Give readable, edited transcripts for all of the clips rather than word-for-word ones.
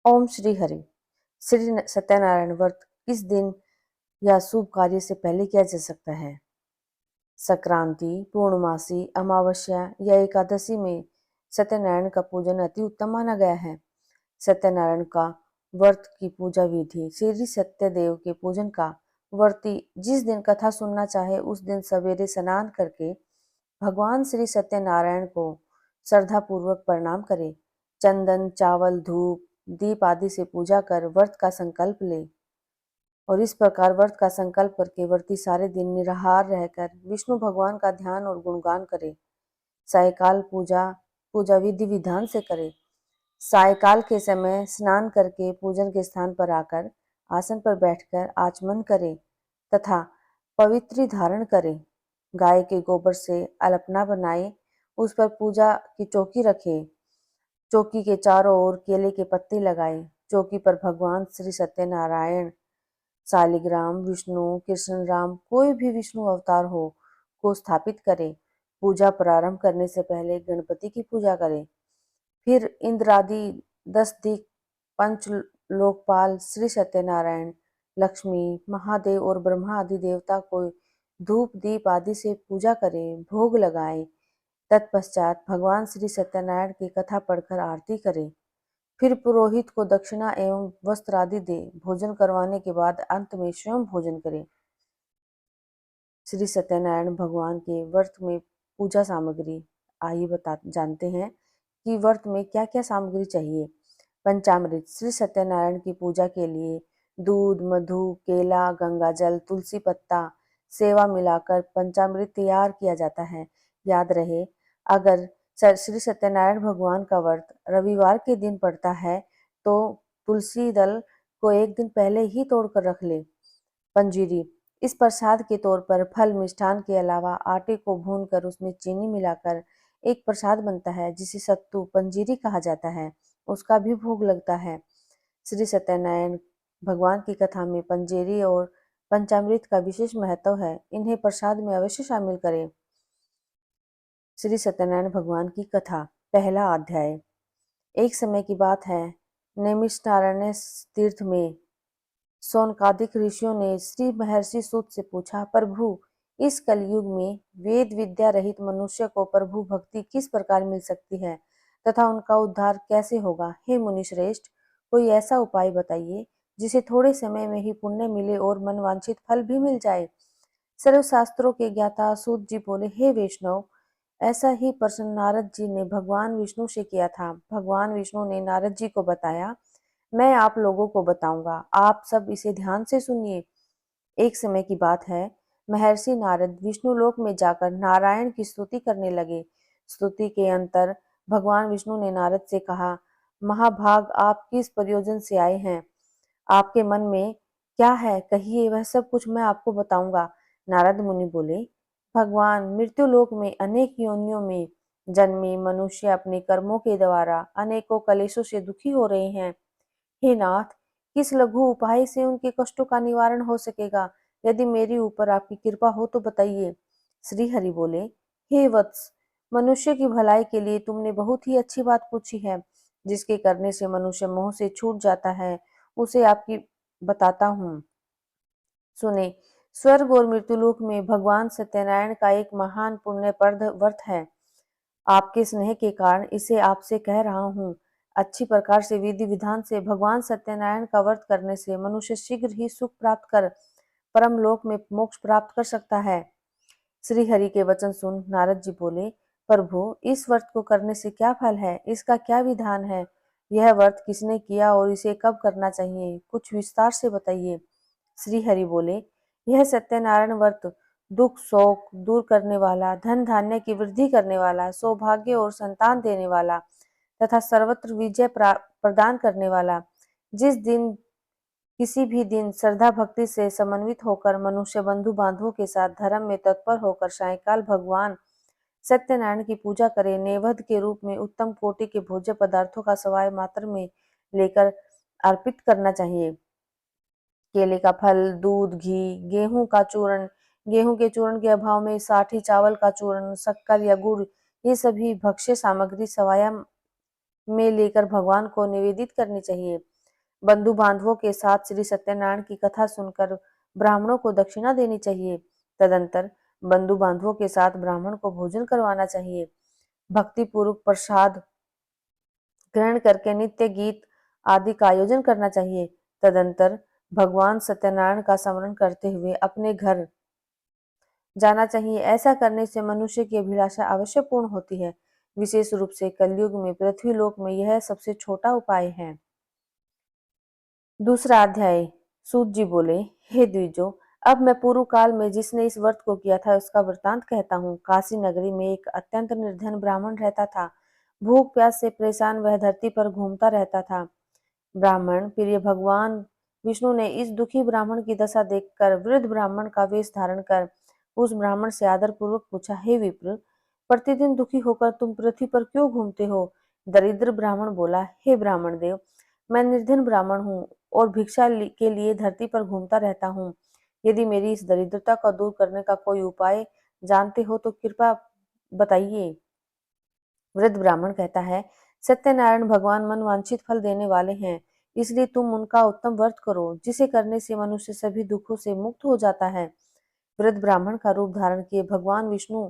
ओम श्री हरि। श्री सत्यनारायण व्रत किस दिन या शुभ कार्य से पहले किया जा सकता है? संक्रांति, पूर्णमासी, अमावस्या या एकादशी में सत्यनारायण का पूजन अति उत्तम माना गया है। सत्यनारायण का व्रत की पूजा विधि। श्री सत्यदेव के पूजन का व्रती जिस दिन कथा सुनना चाहे उस दिन सवेरे स्नान करके भगवान श्री सत्यनारायण को श्रद्धा पूर्वक प्रणाम करे। चंदन, चावल, धूप, दीप आदि से पूजा कर व्रत का संकल्प ले और इस प्रकार व्रत का संकल्प करके व्रती सारे दिन निराहार रहकर विष्णु भगवान का ध्यान और गुणगान करे। सायकाल पूजा विधि विधान से करे। सायकाल के समय स्नान करके पूजन के स्थान पर आकर आसन पर बैठकर आचमन करे तथा पवित्री धारण करे। गाय के गोबर से अलपना बनाए, उस पर पूजा की चौकी रखे। चौकी के चारों ओर केले के पत्ते लगाए। चौकी पर भगवान श्री सत्यनारायण, शालिग्राम, विष्णु, कृष्ण, राम, कोई भी विष्णु अवतार हो को स्थापित करे। पूजा प्रारंभ करने से पहले गणपति की पूजा करें। फिर इंद्रादि 10 दिक्, पंच लोकपाल, श्री सत्यनारायण, लक्ष्मी, महादेव और ब्रह्मा आदि देवता को धूप दीप आदि से पूजा करें, भोग लगाएं। तत्पश्चात भगवान श्री सत्यनारायण की कथा पढ़कर आरती करें। फिर पुरोहित को दक्षिणा एवं वस्त्र आदि दे। भोजन करवाने के बाद अंत में स्वयं भोजन करें। श्री सत्यनारायण भगवान के व्रत में पूजा सामग्री। आइए जानते हैं कि व्रत में क्या क्या सामग्री चाहिए। पंचामृत। श्री सत्यनारायण की पूजा के लिए दूध, मधु, केला, गंगाजल, तुलसी पत्ता, सेवा मिलाकर पंचामृत तैयार किया जाता है। याद रहे, अगर श्री सत्यनारायण भगवान का व्रत रविवार के दिन पड़ता है तो तुलसी दल को एक दिन पहले ही तोड़कर रख ले। पंजीरी। इस प्रसाद के तौर पर फल मिष्ठान के अलावा आटे को भूनकर उसमें चीनी मिलाकर एक प्रसाद बनता है जिसे सत्तू पंजीरी कहा जाता है, उसका भी भोग लगता है। श्री सत्यनारायण भगवान की कथा में पंजीरी और पंचामृत का विशेष महत्व है, इन्हें प्रसाद में अवश्य शामिल करें। श्री सत्यनारायण भगवान की कथा। पहला अध्याय। एक समय की बात है, नैमिषारण्य तीर्थ में शौनकादिक ऋषियों ने श्री महर्षि सूत से पूछा, प्रभु, इस कलयुग में वेद विद्या रहित मनुष्य को प्रभु भक्ति किस प्रकार मिल सकती है तथा उनका उद्धार कैसे होगा? हे मुनि श्रेष्ठ, कोई ऐसा उपाय बताइए जिसे थोड़े समय में ही पुण्य मिले और मनवांछित फल भी मिल जाए। सर्वशास्त्रों के ज्ञाता सूत जी बोले, हे वैष्णव, ऐसा ही प्रश्न नारद जी ने भगवान विष्णु से किया था। भगवान विष्णु ने नारद जी को बताया, मैं आप लोगों को बताऊंगा, आप सब इसे ध्यान से सुनिए। एक समय की बात है, महर्षि नारद विष्णु लोक में जाकर नारायण की स्तुति करने लगे। स्तुति के अंतर भगवान विष्णु ने नारद से कहा, महाभाग, आप किस प्रयोजन से आए हैं? आपके मन में क्या है, कहिए, वह सब कुछ मैं आपको बताऊंगा। नारद मुनि बोले, भगवान, मृत्यु लोक में अनेक योनियों में जन्मे मनुष्य अपने कर्मों के द्वारा अनेकों कलेशों से दुखी हो रहे हैं। हे नाथ, किस लघु उपाय से उनके कष्टों का निवारण हो सकेगा? यदि मेरे ऊपर आपकी कृपा हो तो बताइए। श्री हरि बोले, हे वत्स, मनुष्य की भलाई के लिए तुमने बहुत ही अच्छी बात पूछी है। जिसके करने से मनुष्य मोह से छूट जाता है, उसे आपकी बताता हूँ, सुने। स्वर्ग और मृत्युलोक में भगवान सत्यनारायण का एक महान पुण्यप्रद व्रत है। आपके स्नेह के कारण इसे आपसे कह रहा हूँ। अच्छी प्रकार से विधि विधान से भगवान सत्यनारायण का व्रत करने से मनुष्य शीघ्र ही सुख प्राप्त कर परम लोक में मोक्ष प्राप्त कर सकता है। श्री हरि के वचन सुन नारद जी बोले, प्रभु, इस व्रत को करने से क्या फल है? इसका क्या विधान है? यह व्रत किसने किया और इसे कब करना चाहिए? कुछ विस्तार से बताइए। श्री हरि बोले, यह सत्यनारायण व्रत दुख शोक दूर करने वाला, धन धान्य की वृद्धि करने वाला, सौभाग्य और संतान देने वाला तथा सर्वत्र विजय प्रदान करने वाला। जिस दिन किसी भी दिन श्रद्धा भक्ति से समन्वित होकर मनुष्य बंधु बांधवों के साथ धर्म में तत्पर होकर सायकाल भगवान सत्यनारायण की पूजा करे, नैवेद्य के रूप में उत्तम कोटि के भोज्य पदार्थों का सवाय मात्र में लेकर अर्पित करना चाहिए। केले का फल, दूध, घी, गेहूं का चूर्ण, गेहूं के चूर्ण के अभाव में साठी चावल का चूर्ण, शक्कर या गुड़, ये सभी भक्ष्य सामग्री सवाया में लेकर भगवान को निवेदित करनी चाहिए। बंधु बांधवों के साथ श्री सत्यनारायण की कथा सुनकर ब्राह्मणों को दक्षिणा देनी चाहिए। तदंतर बंधु बांधवों के साथ ब्राह्मण को भोजन करवाना चाहिए। भक्ति पूर्वक प्रसाद ग्रहण करके नित्य गीत आदि का आयोजन करना चाहिए। तदंतर भगवान सत्यनारायण का स्मरण करते हुए अपने घर जाना चाहिए। ऐसा करने से मनुष्य की अभिलाषा अवश्य पूर्ण होती है। विशेष रूप से कलयुग में पृथ्वी लोक में यह सबसे छोटा उपाय है। दूसरा अध्याय। सूत जी बोले, हे द्विजो, अब मैं पूर्व काल में जिसने इस व्रत को किया था उसका वृतांत कहता हूँ। काशी नगरी में एक अत्यंत निर्धन ब्राह्मण रहता था। भूख प्यास से परेशान वह धरती पर घूमता रहता था। ब्राह्मण प्रिय भगवान विष्णु ने इस दुखी ब्राह्मण की दशा देखकर वृद्ध ब्राह्मण का वेश धारण कर उस ब्राह्मण से आदर पूर्वक पूछा, हे विप्र, प्रतिदिन दुखी होकर तुम पृथ्वी पर क्यों घूमते हो? दरिद्र ब्राह्मण बोला, हे ब्राह्मण देव, मैं निर्धन ब्राह्मण हूँ और भिक्षा के लिए धरती पर घूमता रहता हूँ। यदि मेरी इस दरिद्रता को दूर करने का कोई उपाय जानते हो तो कृपया बताइए। वृद्ध ब्राह्मण कहता है, सत्यनारायण भगवान मनवांछित फल देने वाले हैं, इसलिए तुम उनका उत्तम व्रत करो, जिसे करने से मनुष्य सभी दुखों से मुक्त हो जाता है। वृद्ध ब्राह्मण का रूप धारण किए भगवान विष्णु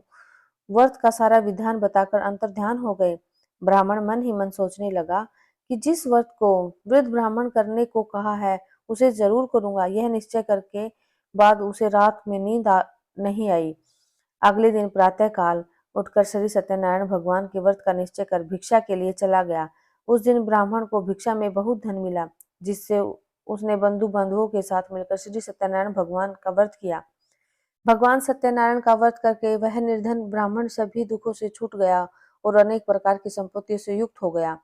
व्रत का सारा विधान बताकर अंतर्ध्यान हो गए। ब्राह्मण मन ही मन सोचने लगा कि जिस व्रत को वृद्ध ब्राह्मण करने को कहा है उसे जरूर करूंगा। यह निश्चय करके बाद उसे रात में नहीं आई। अगले दिन प्रातः काल उठकर श्री सत्यनारायण भगवान के व्रत का निश्चय कर भिक्षा के लिए चला गया। उस दिन ब्राह्मण को भिक्षा में बहुत धन मिला, जिससे उसने बंधु बांधवों के साथ मिलकर श्री सत्यनारायण भगवान का व्रत किया। भगवान सत्यनारायण का व्रत करके वह निर्धन ब्राह्मण सभी दुखों से छूट गया और अनेक प्रकार की संपत्तियों से युक्त हो गया।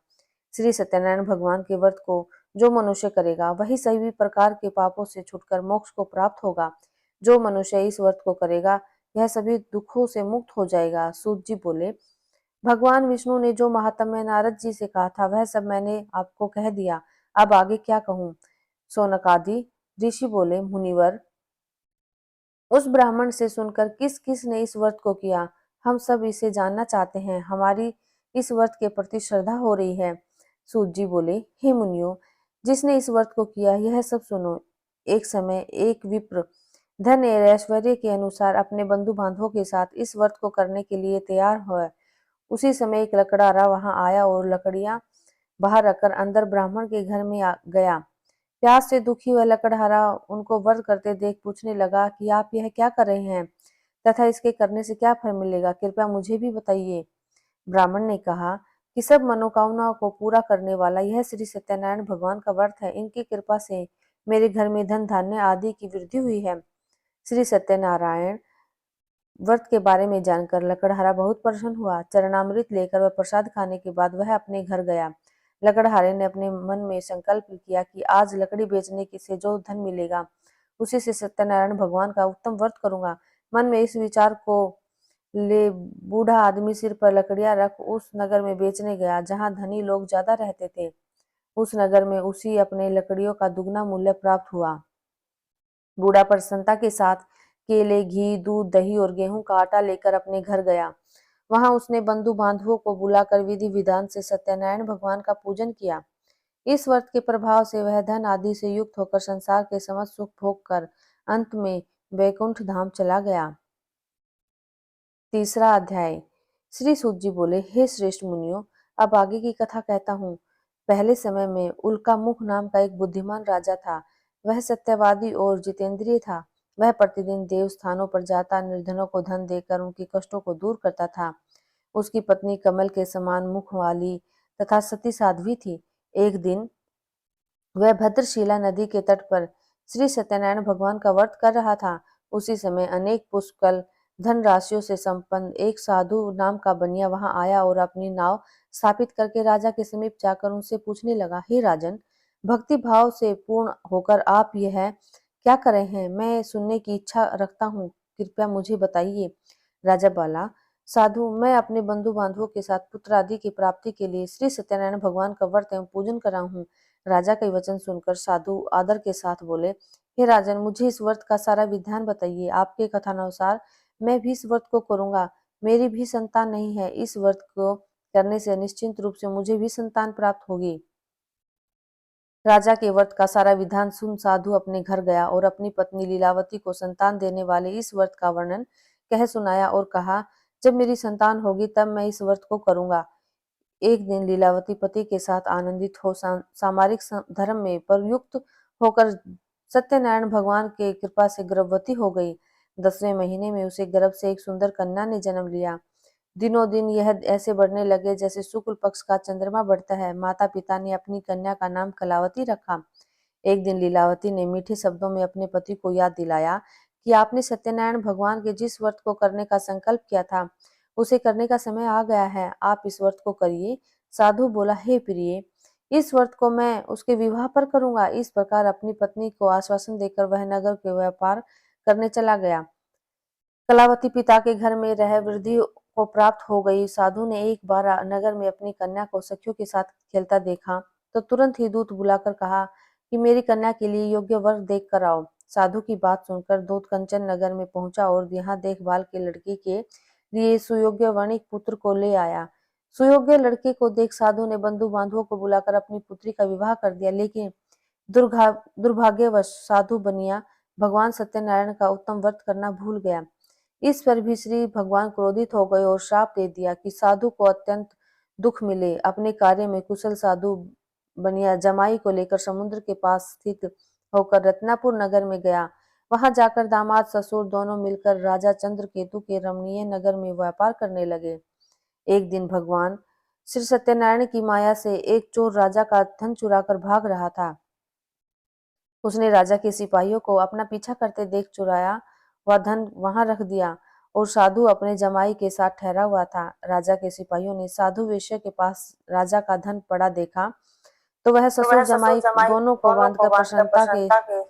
श्री सत्यनारायण भगवान के व्रत को जो मनुष्य करेगा वही सभी प्रकार के पापों से छूटकर मोक्ष को प्राप्त होगा। जो मनुष्य इस व्रत को करेगा यह सभी दुखों से मुक्त हो जाएगा। सूत जी बोले, भगवान विष्णु ने जो महात्म्य नारद जी से कहा था वह सब मैंने आपको कह दिया, अब आगे क्या कहूँ? सौनकादि ऋषि बोले, मुनिवर, उस ब्राह्मण से सुनकर किस किस ने इस व्रत को किया, हम सब इसे जानना चाहते हैं। हमारी इस व्रत के प्रति श्रद्धा हो रही है। सूत जी बोले, हे मुनियो, जिसने इस व्रत को किया यह सब सुनो। एक समय एक विप्र धन एवं ऐश्वर्य के अनुसार अपने बंधु बांधवों के साथ इस व्रत को करने के लिए तैयार हुआ। उसी समय एक लकड़हारा वहां आया और लकड़ियां बाहर रखकर अंदर ब्राह्मण के घर में गया। प्यास से दुखी वह लकड़हारा उनको व्रत करते देख पूछने लगा कि आप यह क्या कर रहे हैं तथा इसके करने से क्या फल मिलेगा, कृपया मुझे भी बताइए। ब्राह्मण ने कहा कि सब मनोकामनाओं को पूरा करने वाला यह श्री सत्यनारायण भगवान का व्रत है। इनकी कृपा से मेरे घर में धन धान्य आदि की वृद्धि हुई है। श्री सत्यनारायण व्रत के बारे में जानकर लकड़हारा बहुत प्रसन्न हुआ। चरणामृत लेकर वह प्रसाद खाने के बाद वह अपने घर गया। लकड़हारे ने अपने मन में संकल्प किया कि आज लकड़ी बेचने से जो धन मिलेगा उसी से सत्यनारायण भगवान का उत्तम व्रत करूंगा। मन में इस विचार को ले बूढ़ा आदमी सिर पर लकड़ियां रख उस नगर में बेचने गया जहां धनी लोग ज्यादा रहते थे। उस नगर में उसी अपने लकड़ियों का दुगना मूल्य प्राप्त हुआ। बूढ़ा प्रसन्नता के साथ केले, घी, दूध, दही और गेहूं का आटा लेकर अपने घर गया। वहां उसने बंधु बांधवों को बुलाकर विधि विधान से सत्यनारायण भगवान का पूजन किया। इस व्रत के प्रभाव से वह धन आदि से युक्त होकर संसार के समस्त सुख भोग कर अंत में वैकुंठ धाम चला गया। तीसरा अध्याय। श्री सूत जी बोले, हे श्रेष्ठ मुनियों, अब आगे की कथा कहता हूँ। पहले समय में उल्का मुख नाम का एक बुद्धिमान राजा था। वह सत्यवादी और जितेंद्रिय था। वह प्रतिदिन देव स्थानों पर जाता निर्धनों को धन देकर उनके कष्टों को दूर करता था। उसकी पत्नी कमल के समान मुख वाली तथा सती साध्वी थी। एक दिन वह भद्रशिला नदी के तट पर श्री सत्यनारायण भगवान का व्रत कर रहा था। उसी समय अनेक पुष्कल धन राशियों से संपन्न एक साधु नाम का बनिया वहां आया और अपनी नाव स्थापित करके राजा के समीप जाकर उनसे पूछने लगा, हे राजन, भक्ति भाव से पूर्ण होकर आप यह क्या कर रहे हैं? मैं सुनने की इच्छा रखता हूँ, कृपया मुझे बताइए। राजा बोला, साधु, मैं अपने बंधु बांधवों के साथ पुत्र आदि की प्राप्ति के लिए श्री सत्यनारायण भगवान का व्रत एवं पूजन कर रहा हूँ। राजा का वचन सुनकर साधु आदर के साथ बोले, हे राजन, मुझे इस व्रत का सारा विधान बताइए। आपके कथानुसार मैं भी इस व्रत को करूंगा। मेरी भी संतान नहीं है। इस व्रत को करने से निश्चित रूप से मुझे भी संतान प्राप्त होगी। राजा के व्रत का सारा विधान सुन साधु अपने घर गया और अपनी पत्नी लीलावती को संतान देने वाले इस व्रत का वर्णन कह सुनाया और कहा, जब मेरी संतान होगी तब मैं इस व्रत को करूंगा। एक दिन लीलावती पति के साथ आनंदित हो सामरिक धर्म में प्रयुक्त होकर सत्यनारायण भगवान के कृपा से गर्भवती हो गई। 10वें महीने में उसे गर्भ से एक सुंदर कन्या ने जन्म लिया। दिनों दिन यह ऐसे बढ़ने लगे जैसे शुक्ल पक्ष का चंद्रमा बढ़ता है। माता पिता ने अपनी कन्या का नाम कलावती रखा। एक दिन लीलावती ने मीठे शब्दों में अपने पति को याद दिलाया कि आपने सत्यनारायण भगवान के जिस व्रत को करने का संकल्प किया था उसे करने का समय आ गया है, आप इस व्रत को करिए। साधु बोला, हे प्रिय, इस व्रत को मैं उसके विवाह पर करूंगा। इस प्रकार अपनी पत्नी को आश्वासन देकर वह नगर के व्यापार करने चला गया। कलावती पिता के घर में रह वृद्धि को प्राप्त हो गई। साधु ने एक बार नगर में अपनी कन्या को सखियों के साथ खेलता देखा तो तुरंत ही दूत बुलाकर कहा कि मेरी कन्या के लिए योग्य वर देख कर आओ। साधु की बात सुनकर दूत कंचन नगर में पहुंचा और यहाँ देखभाल के लड़की के लिए सुयोग्य वणिक पुत्र को ले आया। सुयोग्य लड़के को देख साधु ने बंधु बांधवों को बुलाकर अपनी पुत्री का विवाह कर दिया, लेकिन दुर्भाग्यवश साधु बनिया भगवान सत्यनारायण का उत्तम व्रत करना भूल गया। इस पर भी श्री भगवान क्रोधित हो गए और श्राप दे दिया कि साधु को अत्यंत दुख मिले। अपने कार्य में कुशल साधु बनिया जमाई को लेकर समुद्र के पास स्थित होकर रत्नापुर नगर में गया। वहां जाकर दामाद ससुर दोनों मिलकर राजा चंद्रकेतु के रमणीय नगर में व्यापार करने लगे। एक दिन भगवान श्री सत्यनारायण की माया से एक चोर राजा का धन चुराकर भाग रहा था। उसने राजा के सिपाहियों को अपना पीछा करते देख चुराया वह धन वहां रख दिया और साधु अपने जमाई के साथ ठहरा हुआ था। राजा के सिपाहियों ने साधु वेश्या के पास राजा का धन पड़ा देखा तो वह ससुर जमाई दोनों को बांधकर प्रसन्नता के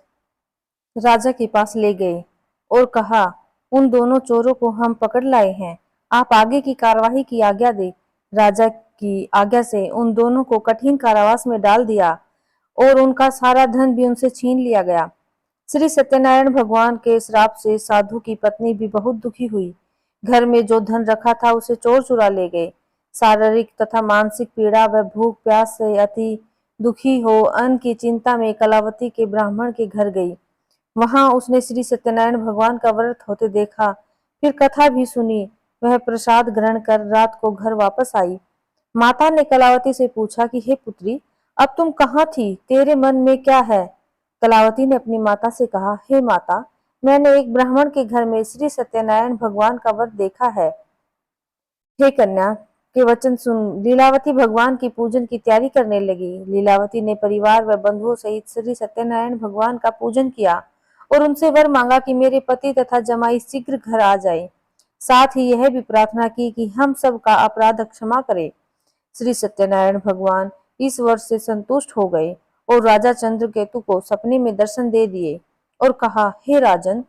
राजा के पास ले गए और कहा, उन दोनों चोरों को हम पकड़ लाए हैं, आप आगे की कार्यवाही की आज्ञा दे। राजा की आज्ञा से उन दोनों को कठिन कारावास में डाल दिया और उनका सारा धन भी उनसे छीन लिया गया। श्री सत्यनारायण भगवान के श्राप से साधु की पत्नी भी बहुत दुखी हुई। घर में जो धन रखा था उसे चोर चुरा ले गए। शारीरिक तथा मानसिक पीड़ा व भूख प्यास से अति दुखी हो अन्न की चिंता में कलावती के ब्राह्मण के घर गई। वहां उसने श्री सत्यनारायण भगवान का व्रत होते देखा, फिर कथा भी सुनी। वह प्रसाद ग्रहण कर रात को घर वापस आई। माता ने कलावती से पूछा कि हे पुत्री, अब तुम कहाँ थी, तेरे मन में क्या है? कलावती ने अपनी माता से कहा, हे माता, मैंने एक ब्राह्मण के घर में श्री सत्यनारायण भगवान का व्रत देखा है। हे कन्या के वचन सुन लीलावती भगवान की पूजन की तैयारी करने लगी। लीलावती ने परिवार व बंधुओं सहित श्री सत्यनारायण भगवान का पूजन किया और उनसे वर मांगा कि मेरे पति तथा जमाई शीघ्र घर आ जाए। साथ ही यह भी प्रार्थना की कि हम सब का अपराध क्षमा करे। श्री सत्यनारायण भगवान इस वर्ष से संतुष्ट हो गए और राजा चंद्रकेतु को सपने में दर्शन दे दिए और कहा, हे राजन,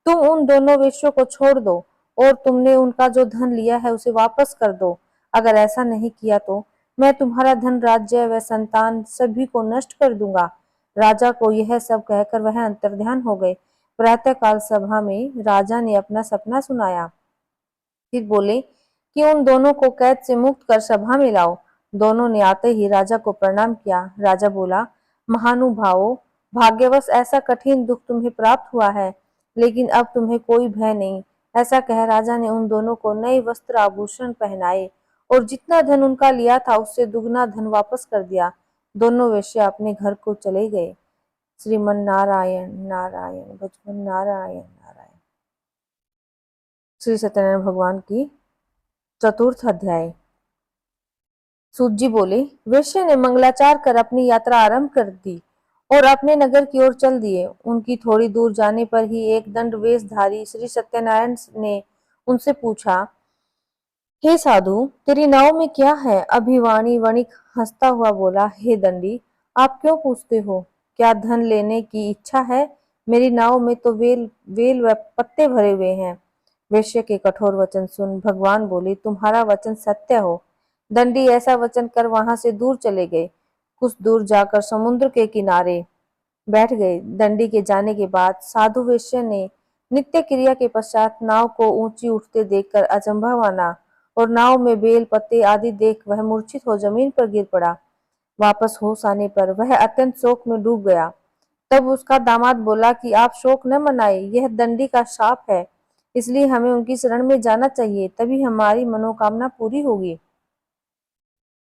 तुम उन दोनों वेश्यों को छोड़ दो और तुमने उनका जो धन लिया है उसे वापस कर दो। अगर ऐसा नहीं किया तो मैं तुम्हारा धन, राज्य व संतान सभी को नष्ट कर दूंगा। राजा को यह सब कहकर वह अंतर्ध्यान हो गए। प्रातःकाल सभा में राजा ने अपना सपना सुनाया। फिर बोले कि उन दोनों को कैद से मुक्त कर सभा में लाओ। दोनों ने आते ही राजा को प्रणाम किया। राजा बोला, महानुभावों, भाग्यवश ऐसा कठिन दुख तुम्हें प्राप्त हुआ है, लेकिन अब तुम्हें कोई भय नहीं। ऐसा कह राजा ने उन दोनों को नए वस्त्र आभूषण पहनाए और जितना धन उनका लिया था उससे दुगना धन वापस कर दिया। दोनों वेश्या अपने घर को चले गए। श्रीमन नारायण नारायण भजन नारायण नारायण। श्री सत्यनारायण भगवान की चतुर्थ अध्याय। सूत जी बोले, वेश्या ने मंगलाचार कर अपनी यात्रा आरंभ कर दी और अपने नगर की ओर चल दिए। उनकी थोड़ी दूर जाने पर ही एक दंड वेशधारी श्री सत्यनारायण ने उनसे पूछा, हे साधु, तेरी नाव में क्या है? अभिवाणी वणिक हंसता हुआ बोला, हे दंडी, आप क्यों पूछते हो? क्या धन लेने की इच्छा है? मेरी नाव में तो वेल व पत्ते भरे हुए हैं। वेश्या के कठोर वचन सुन भगवान बोले, तुम्हारा वचन सत्य हो। दंडी ऐसा वचन कर वहां से दूर चले गए। कुछ दूर जाकर समुद्र के किनारे बैठ गए। दंडी के जाने के बाद साधु वेश्या ने नित्य क्रिया के पश्चात नाव को ऊंची उठते देखकर अचंभा माना और नाव में बेल पत्ते आदि देख वह मूर्छित हो जमीन पर गिर पड़ा। वापस होश आने पर वह अत्यंत शोक में डूब गया। तब उसका दामाद बोला कि आप शोक न मनाए, यह दंडी का शाप है, इसलिए हमें उनकी शरण में जाना चाहिए, तभी हमारी मनोकामना पूरी होगी।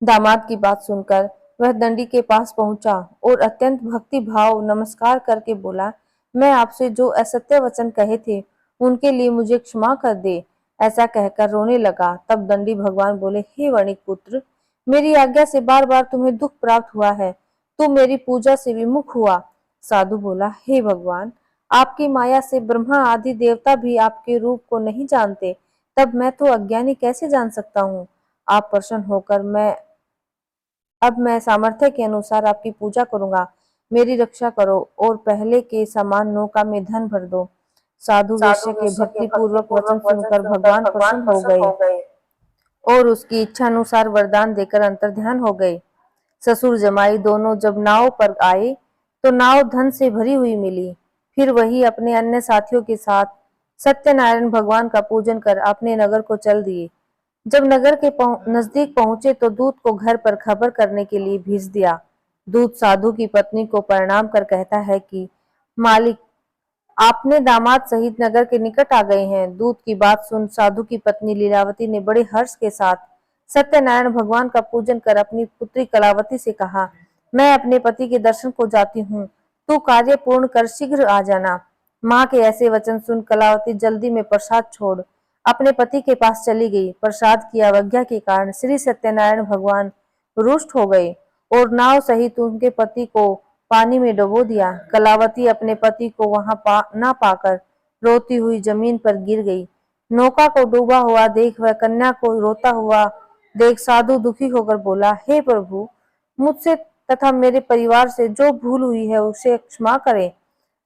दामाद की बात सुनकर वह दंडी के पास पहुंचा और अत्यंत भक्ति भाव नमस्कार करके बोला, मैं आपसे जो असत्य वचन कहे थे उनके लिए मुझे क्षमा कर दे। ऐसा कहकर रोने लगा। तब दंडी भगवान बोले, हे वणिक पुत्र, मेरी आज्ञा से बार बार तुम्हें दुख प्राप्त हुआ है, तू मेरी पूजा से विमुख हुआ। साधु बोला, हे भगवान, आपकी माया से ब्रह्मा आदि देवता भी आपके रूप को नहीं जानते, तब मैं तो अज्ञानी कैसे जान सकता हूँ। आप प्रसन्न होकर अब मैं सामर्थ्य के अनुसार आपकी पूजा करूंगा, मेरी रक्षा करो और पहले के समान नौका में धन भर दो। साधु साधु वैश्य के वैश्य के भक्ति पूर्वक वचन भक्तिपूर्वक वचन सुनकर सुनकर भगवान भगवान प्रसन्न हो प्रसन्न गए हो गए और उसकी इच्छा अनुसार वरदान देकर अंतर्ध्यान हो गए। ससुर जमाई दोनों जब नाव पर आए तो नाव धन से भरी हुई मिली। फिर वही अपने अन्य साथियों के साथ सत्यनारायण भगवान का पूजन कर अपने नगर को चल दिए। जब नगर के नजदीक पहुंचे तो दूत को घर पर खबर करने के लिए भेज दिया। दूत साधु की पत्नी को प्रणाम कर कहता है कि मालिक, आपने दामाद सहित नगर के निकट आ गए हैं। दूत की बात सुन साधु की पत्नी लीलावती ने बड़े हर्ष के साथ सत्यनारायण भगवान का पूजन कर अपनी पुत्री कलावती से कहा, मैं अपने पति के दर्शन को जाती हूँ, तू कार्य पूर्ण कर शीघ्र आ जाना। माँ के ऐसे वचन सुन कलावती जल्दी में प्रसाद छोड़ अपने पति के पास चली गई। प्रसाद की अवज्ञा के कारण श्री सत्यनारायण भगवान रुष्ट हो गए और नाव सहित उनके पति को पानी में डुबो दिया। कलावती अपने पति को वहां ना पाकर रोती हुई जमीन पर गिर गई। नौका को डूबा हुआ देख वह कन्या को रोता हुआ देख साधु दुखी होकर बोला, हे प्रभु, मुझसे तथा मेरे परिवार से जो भूल हुई है उसे क्षमा करें।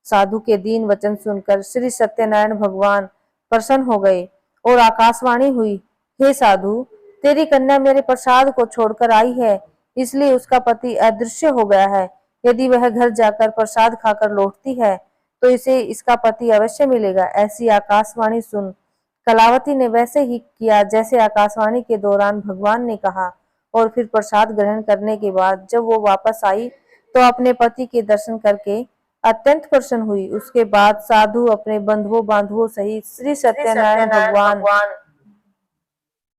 साधु के दीन वचन सुनकर श्री सत्यनारायण भगवान प्रसन्न हो गए और आकाशवाणी हुई, हे साधु, तेरी कन्या मेरे प्रसाद को छोड़कर आई है, इसलिए उसका पति अदृश्य हो गया है। यदि वह घर जाकर प्रसाद खाकर लौटती है तो इसे इसका पति अवश्य मिलेगा। ऐसी आकाशवाणी सुन कलावती ने वैसे ही किया जैसे आकाशवाणी के दौरान भगवान ने कहा और फिर प्रसाद ग्रहण करने के बाद जब वो वापस आई तो अपने पति के दर्शन करके अत्यंत प्रसन्न हुई। उसके बाद साधु अपने बंधुओं बांधुओं सहित श्री श्री सत्यनारायण सत्यनारायण भगवान भगवान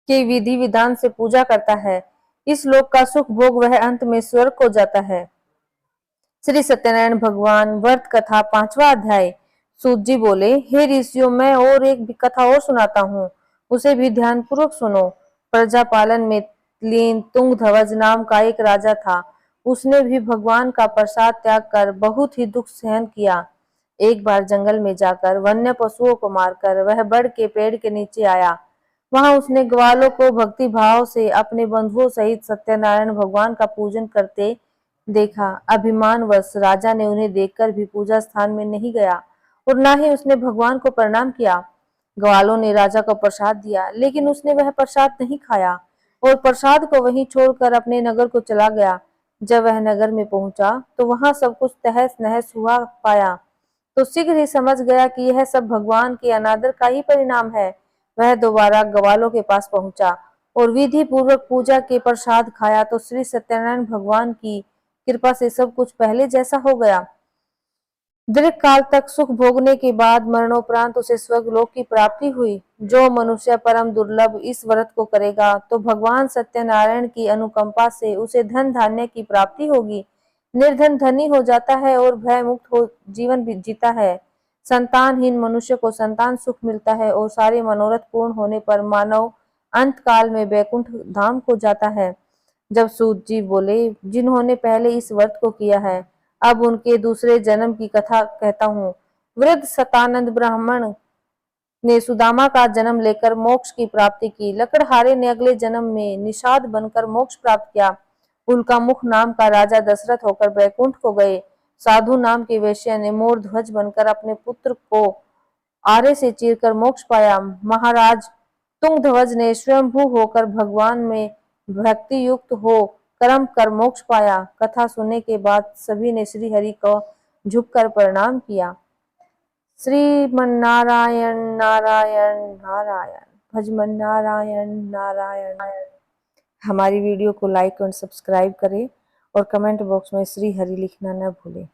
के विधि विधान से पूजा करता है। इस लोक का सुख भोग वह अंत में स्वर्ग को जाता है। श्री सत्यनारायण भगवान व्रत कथा 5वां अध्याय। सूत जी बोले, हे ऋषियों, मैं और एक भी कथा और सुनाता हूँ, उसे भी ध्यान पूर्वक सुनो। प्रजा पालन में लीन तुंगध्वज नाम का एक राजा था। उसने भी भगवान का प्रसाद त्याग कर बहुत ही दुख सहन किया। एक बार जंगल में जाकर वन्य पशुओं को मारकर वह बड़ के पेड़ के नीचे आया। वहां उसने ग्वालों को भक्ति भाव से अपने बंधुओं सहित सत्यनारायण भगवान का पूजन करते देखा। अभिमानवश राजा ने उन्हें देखकर भी पूजा स्थान में नहीं गया और न ही उसने भगवान को प्रणाम किया। ग्वालों ने राजा को प्रसाद दिया, लेकिन उसने वह प्रसाद नहीं खाया और प्रसाद को वहीं छोड़कर अपने नगर को चला गया। जब वह नगर में पहुंचा तो वहां सब कुछ तहस नहस हुआ पाया तो शीघ्र ही समझ गया कि यह सब भगवान के अनादर का ही परिणाम है। वह दोबारा ग्वालों के पास पहुंचा और विधि पूर्वक पूजा के प्रसाद खाया तो श्री सत्यनारायण भगवान की कृपा से सब कुछ पहले जैसा हो गया। दीर्घ काल तक सुख भोगने के बाद मरणोपरांत उसे स्वर्गलोक की प्राप्ति हुई। जो मनुष्य परम दुर्लभ इस व्रत को करेगा तो भगवान सत्यनारायण की अनुकंपा से उसे धन धान्य की प्राप्ति होगी। निर्धन धनी हो जाता है और भय मुक्त हो जीवन जीता है। संतानहीन मनुष्य को संतान सुख मिलता है और सारे मनोरथ पूर्ण होने पर मानव अंत काल में वैकुंठ धाम को जाता है। जब सूत जी बोले, जिन्होंने पहले इस व्रत को किया है, अब उनके दूसरे जन्म की कथा कहता हूँ। वृद्ध सतानंद ब्राह्मण ने सुदामा का जन्म लेकर मोक्ष की प्राप्ति की। लकड़हारे ने अगले जन्म में निषाद बनकर मोक्ष प्राप्त किया। उल्का मुख नाम का राजा दशरथ होकर बैकुंठ को गए। साधु नाम के वैश्य ने मोर ध्वज बनकर अपने पुत्र को आरे से चीरकर मोक्ष पाया। महाराज तुंगध्वज ने स्वयंभू होकर भगवान में भक्ति युक्त हो कर्म कर मोक्ष पाया। कथा सुनने के बाद सभी ने श्री हरि को झुककर प्रणाम किया। श्रीमन्नारायण नारायण नारायण, भजमन नारायण नारायण। हमारी वीडियो को लाइक और सब्सक्राइब करें और कमेंट बॉक्स में श्री हरि लिखना न भूलें।